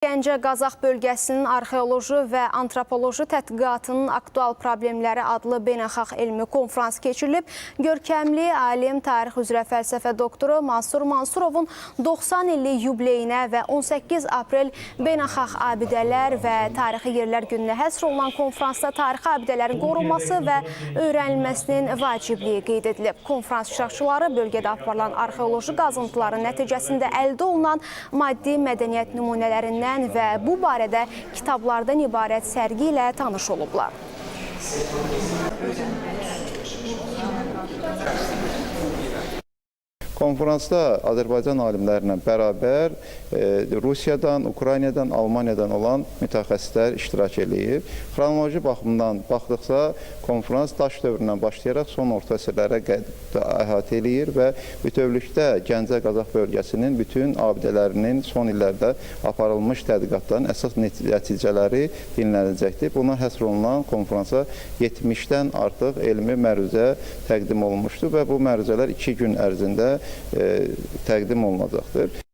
Gəncə Qazax bölgəsinin arxeoloji və antropoloji tədqiqatının aktual problemləri adlı beynəlxalq elmi konfrans keçirilib. Görkəmli alim, tarix üzrə fəlsəfə doktoru Mansur Mansurovun 90 illik yubileyinə və 18 aprel beynəlxalq abidələr və tarixi yerlər gününə həsr olunan konfransda tarixi abidələrin qorunması və öyrənilməsinin vacibliyi qeyd edilib. Konfrans iştirakçıları bölgədə aparılan arxeoloji qazıntıların nəticəsində əldə olunan maddi mədəniyyət nümunələrindən və bu barədə kitablardan ibarət sərgi ilə tanış olublar. Konferansda Azərbaycan alimlərlə bərabər Rusiyadan, Ukraynadan, Almaniyadan olan mütəxəssislər iştirak edir. Xronoloji baxımdan baxdıqsa, konferans daş dövründən başlayaraq son orta əsrlərə əhatə edir və bütövlükdə Gəncə Qazax bölgəsinin bütün abidələrinin son illərdə aparılmış tədqiqatların əsas nəticələri dinlənəcəkdir. Buna həsr olunan konferansa 70-dən artıq elmi məruzə təqdim olunmuşdur və bu məruzələr 2 gün ərzində təqdim olunacaqdır.